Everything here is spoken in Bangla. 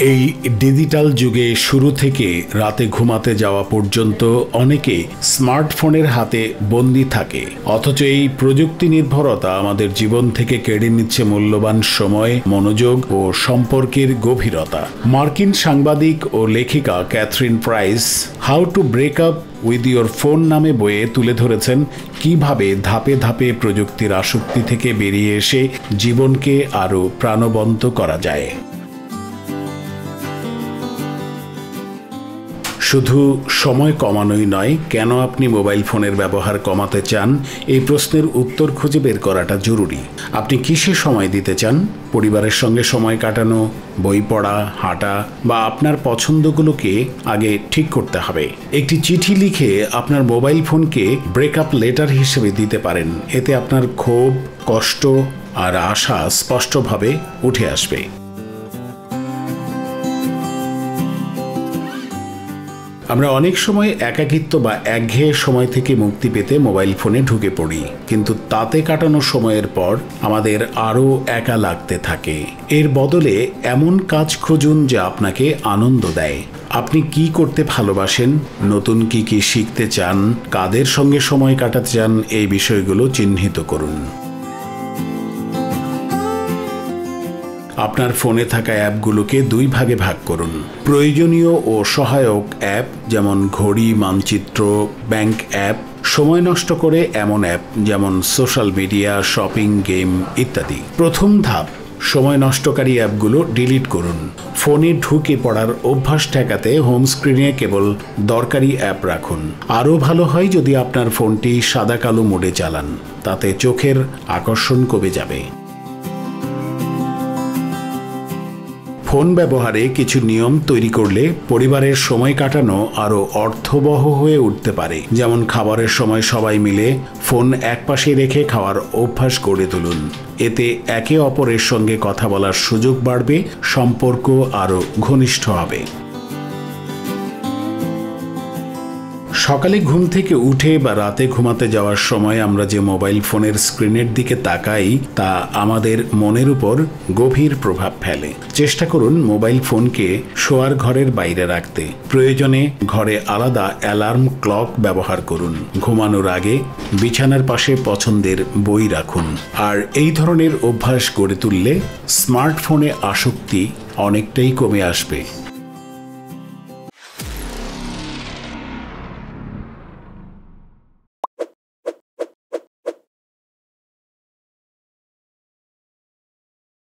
এই ডিজিটাল যুগে শুরু থেকে রাতে ঘুমাতে যাওয়া পর্যন্ত অনেকে স্মার্টফোনের হাতে বন্দী থাকে, অথচ এই প্রযুক্তি নির্ভরতা আমাদের জীবন থেকে কেড়ে নিচ্ছে মূল্যবান সময়, মনোযোগ ও সম্পর্কের গভীরতা। মার্কিন সাংবাদিক ও লেখিকা Catherine Price how to break up with your phone নামে বইয়ে তুলে ধরেছেন কিভাবে ধাপে ধাপে প্রযুক্তির আসক্তি থেকে বেরিয়ে এসে জীবনকে আরও প্রাণবন্ত করা যায়। শুধু সময় কমানোই নয়, কেন আপনি মোবাইল ফোনের ব্যবহার কমাতে চান এই প্রশ্নের উত্তর খুঁজে বের করাটা জরুরি। আপনি কিসে সময় দিতে চান? পরিবারের সঙ্গে সময় কাটানো, বই পড়া, হাঁটা বা আপনার পছন্দগুলোকে আগে ঠিক করতে হবে। একটি চিঠি লিখে আপনার মোবাইল ফোনকে ব্রেকআপ লেটার হিসেবে দিতে পারেন। এতে আপনার ক্ষোভ, কষ্ট আর আশা স্পষ্টভাবে উঠে আসবে। আমরা অনেক সময় একাকিত্ব বা একঘেয়ে সময় থেকে মুক্তি পেতে মোবাইল ফোনে ঢুকে পড়ি, কিন্তু তাতে কাটানো সময়ের পর আমাদের আরও একা লাগতে থাকে। এর বদলে এমন কাজ খুঁজুন যা আপনাকে আনন্দ দেয়। আপনি কি করতে ভালোবাসেন, নতুন কি শিখতে চান, কাদের সঙ্গে সময় কাটাতে চান, এই বিষয়গুলো চিহ্নিত করুন। আপনার ফোনে থাকা অ্যাপগুলোকে দুই ভাগে ভাগ করুন। প্রয়োজনীয় ও সহায়ক অ্যাপ যেমন ঘড়ি, মানচিত্র, ব্যাংক অ্যাপ। সময় নষ্ট করে এমন অ্যাপ যেমন সোশ্যাল মিডিয়া, শপিং, গেম ইত্যাদি। প্রথম ধাপ, সময় নষ্টকারী অ্যাপগুলো ডিলিট করুন। ফোনে ঢুকে পড়ার অভ্যাস ঠেকাতে হোম স্ক্রিনে কেবল দরকারি অ্যাপ রাখুন। আরও ভালো হয় যদি আপনার ফোনটি সাদা কালো মোডে চালান, তাতে চোখের আকর্ষণ কমে যাবে। ফোন ব্যবহারে কিছু নিয়ম তৈরি করলে পরিবারের সময় কাটানো আরও অর্থবহ হয়ে উঠতে পারে। যেমন খাবারের সময় সবাই মিলে ফোন একপাশে রেখে খাওয়ার অভ্যাস গড়ে তুলুন। এতে একে অপরের সঙ্গে কথা বলার সুযোগ বাড়বে, সম্পর্ক আরও ঘনিষ্ঠ হবে। সকালে ঘুম থেকে উঠে বা রাতে ঘুমাতে যাওয়ার সময় আমরা যে মোবাইল ফোনের স্ক্রিনের দিকে তাকাই তা আমাদের মনের উপর গভীর প্রভাব ফেলে। চেষ্টা করুন মোবাইল ফোনকে শোয়ার ঘরের বাইরে রাখতে। প্রয়োজনে ঘরে আলাদা অ্যালার্ম ক্লক ব্যবহার করুন। ঘুমানোর আগে বিছানার পাশে পছন্দের বই রাখুন। আর এই ধরনের অভ্যাস গড়ে তুললে স্মার্টফোনে আসক্তি অনেকটাই কমে আসবে।